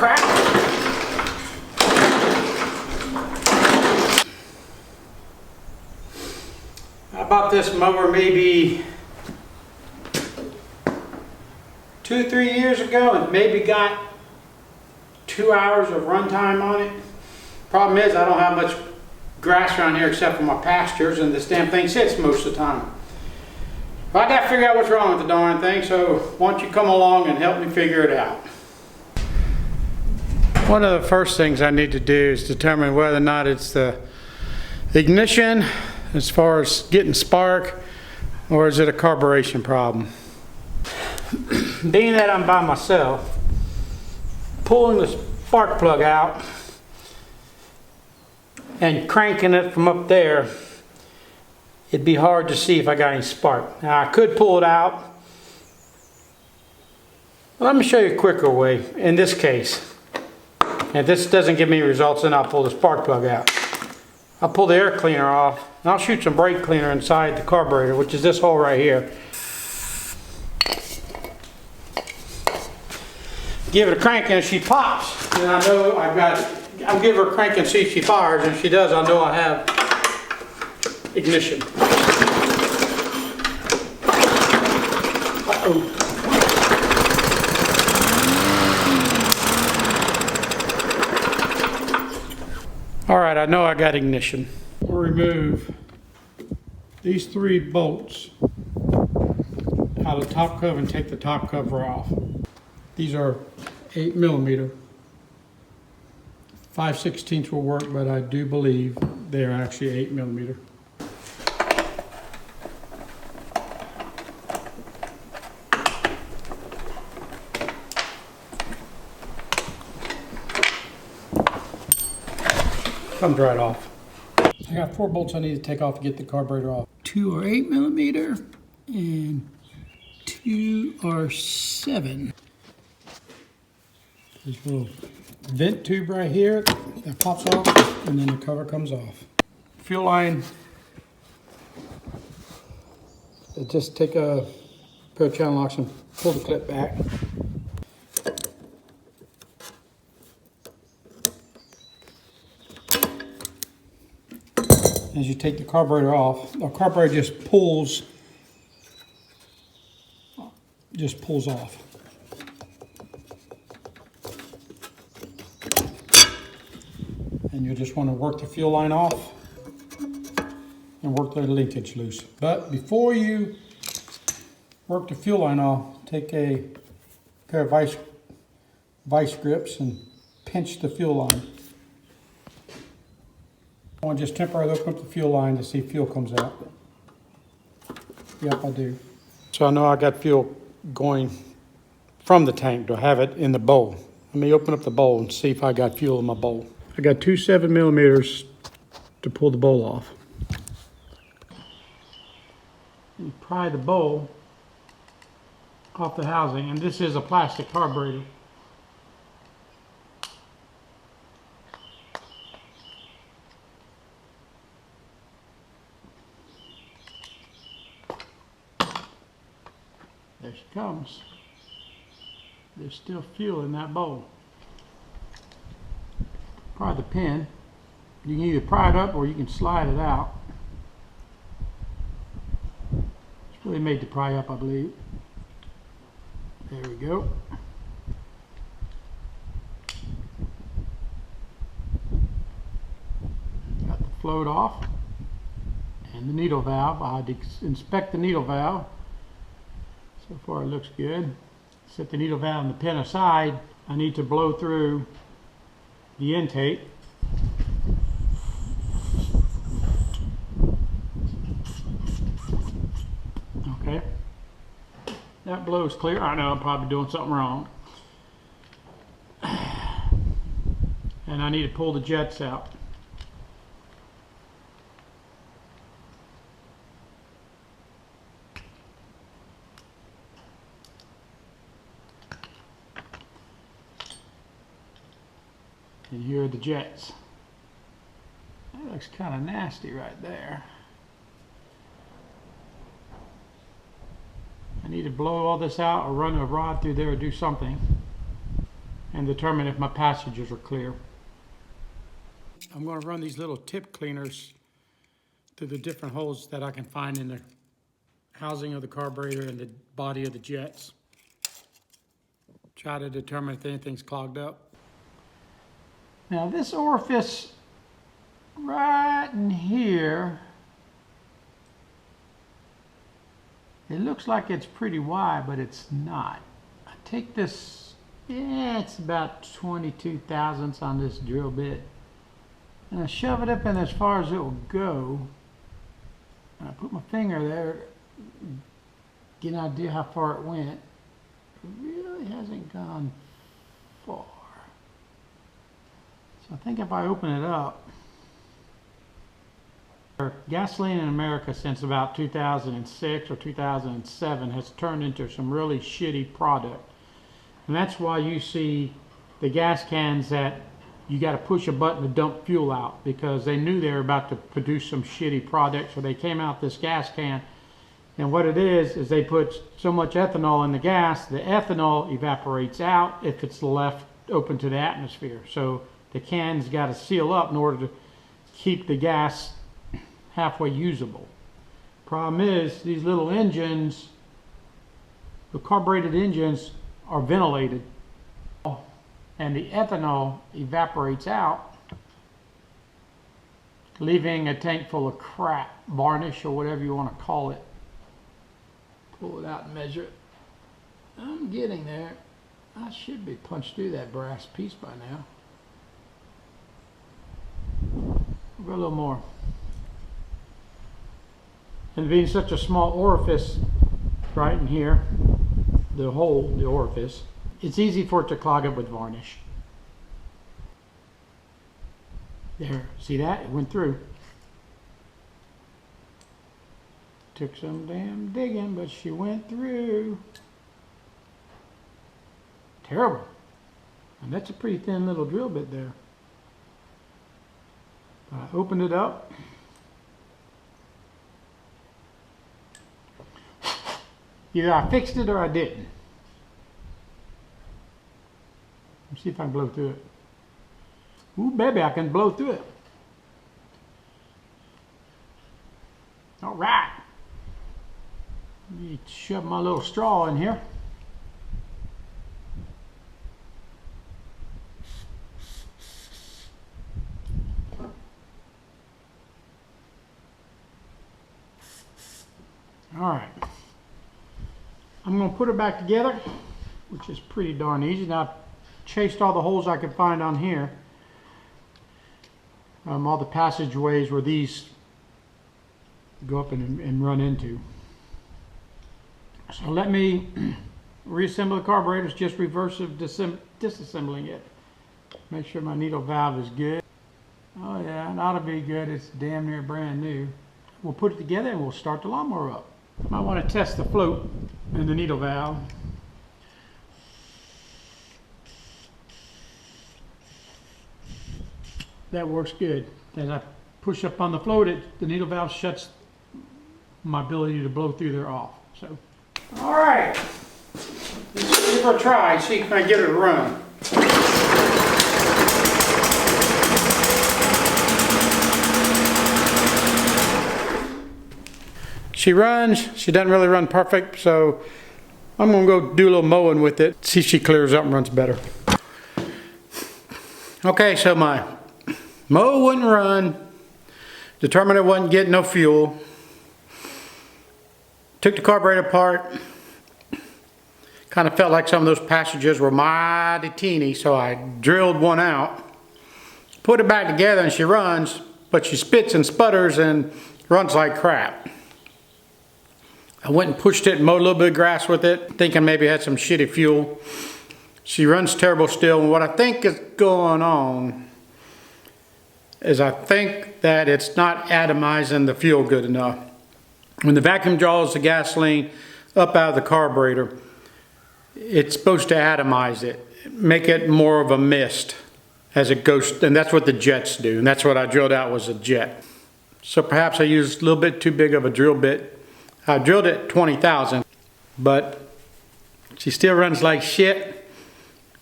crap. I bought this mower maybe 2 or 3 years ago and maybe got 2 hours of runtime on it. Problem is I don't have much grass around here except for my pastures, and this damn thing sits most of the time. But I got to figure out what's wrong with the darn thing, so why don't you come along and help me figure it out. One of the first things I need to do is determine whether or not it's the ignition as far as getting spark, or is it a carburation problem. Being that I'm by myself, pulling the spark plug out and cranking it from up there, it'd be hard to see if I got any spark. Now I could pull it out. Let me show you a quicker way in this case. If this doesn't give me results, then I'll pull the spark plug out. I'll pull the air cleaner off, and I'll shoot some brake cleaner inside the carburetor, which is this hole right here. Give it a crank and she pops. And I know I'll give her a crank and see if she fires, and if she does, I know I have ignition. Uh-oh. All right, I know I got ignition. We'll remove these 3 bolts out of the top cover and take the top cover off. These are 8mm. 5/16 will work, but I do believe they're actually 8mm. Comes right off. I got 4 bolts I need to take off to get the carburetor off. 2 are 8mm and 2 are 7. This little vent tube right here that pops off, and then the cover comes off. Fuel line. Just take a pair of channel locks and pull the clip back. As you take the carburetor off, the carburetor just pulls off. And you just want to work the fuel line off and work the linkage loose. But before you work the fuel line off, take a pair of vice grips and pinch the fuel line. I want to just temporarily open up the fuel line to see if fuel comes out. Yep, I do. So I know I got fuel going from the tank. Do I have it in the bowl? Let me open up the bowl and see if I got fuel in my bowl. I got 2 7mm to pull the bowl off. You pry the bowl off the housing, and this is a plastic carburetor. There she comes. There's still fuel in that bowl. Pry the pin. You can either pry it up or you can slide it out. It's really made to pry up, I believe. There we go. Got the float off and the needle valve. I had to inspect the needle valve. So far it looks good. Set the needle valve and the pin aside. I need to blow through the intake. Okay. That blows clear. I know I'm probably doing something wrong. And I need to pull the jets out. And here are the jets. That looks kind of nasty right there. I need to blow all this out or run a rod through there or do something. and determine if my passages are clear. I'm going to run these little tip cleaners through the different holes that I can find in the housing of the carburetor and the body of the jets. Try to determine if anything's clogged up. Now this orifice right in here, it looks like it's pretty wide, but it's not. I take this, it's about 22 thousandths on this drill bit, and I shove it up in as far as it will go. And I put my finger there, get an idea how far it went. It really hasn't gone far. So I think if I open it up, gasoline in America since about 2006 or 2007 has turned into some really shitty product. And that's why you see the gas cans that you got to push a button to dump fuel out, because they knew they were about to produce some shitty product, so they came out this gas can. And what it is they put so much ethanol in the gas, the ethanol evaporates out if it's left open to the atmosphere. So the can's got to seal up in order to keep the gas halfway usable. Problem is, these little engines, the carbureted engines, are ventilated, and the ethanol evaporates out, leaving a tank full of crap, varnish or whatever you want to call it. Pull it out and measure it. I'm getting there. I should be punched through that brass piece by now. We'll go a little more. And being such a small orifice right in here, the hole, the orifice, it's easy for it to clog up with varnish. There, see that? It went through. Took some damn digging, but she went through. Terrible. And that's a pretty thin little drill bit there. I opened it up. Either I fixed it or I didn't. Let's see if I can blow through it. Ooh, baby, I can blow through it. All right. Let me shove my little straw in here. All right. I'm going to put it back together, which is pretty darn easy. Now, I've chased all the holes I could find on here. All the passageways where these go up and run into. So let me reassemble the carburetor. It's just reversive disassembling it. Make sure my needle valve is good. Oh yeah, it ought to be good. It's damn near brand new. We'll put it together and we'll start the lawnmower up. Might want to test the float and the needle valve. That works good. As I push up on the float, the needle valve shuts my ability to blow through there off. So, all right, let's give her a try. See if I can get her to run. She runs. She doesn't really run perfect, so I'm gonna go do a little mowing with it. See if she clears up and runs better. Okay, so my mow wouldn't run. Determined it wasn't getting no fuel. Took the carburetor apart. Kind of felt like some of those passages were mighty teeny, so I drilled one out. Put it back together and she runs, but she spits and sputters and runs like crap. I went and pushed it and mowed a little bit of grass with it, thinking maybe it had some shitty fuel. She runs terrible still, and what I think is going on is I think that it's not atomizing the fuel good enough. When the vacuum draws the gasoline up out of the carburetor, it's supposed to atomize it, make it more of a mist as it goes, and that's what the jets do, and that's what I drilled out was a jet. So perhaps I used a little bit too big of a drill bit. I drilled it 20,000, but she still runs like shit.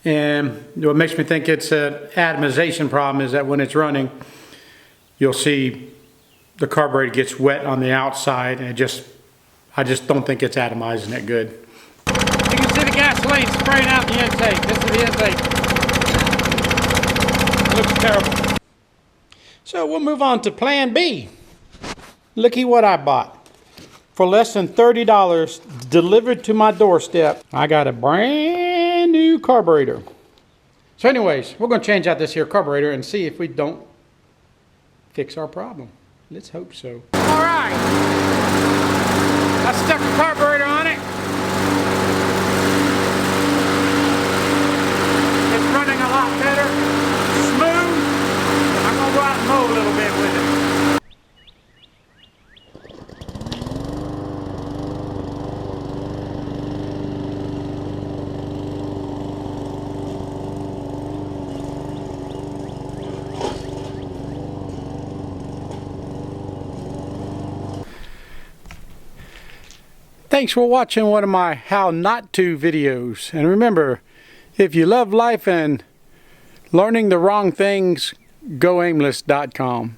And what makes me think it's an atomization problem is that when it's running, you'll see the carburetor gets wet on the outside, and I just don't think it's atomizing it good. You can see the gasoline spraying out the intake. This is the intake. It looks terrible. So we'll move on to plan B. Looky what I bought. For less than $30 delivered to my doorstep, I got a brand new carburetor. So anyways, we're going to change out this here carburetor and see if we don't fix our problem. Let's hope so. All right. I stuck the carburetor on it. It's running a lot better. Smooth. I'm going to go out and mow a little bit with it. Thanks for watching one of my how not to videos. And remember, if you love life and learning the wrong things, go aimless.com.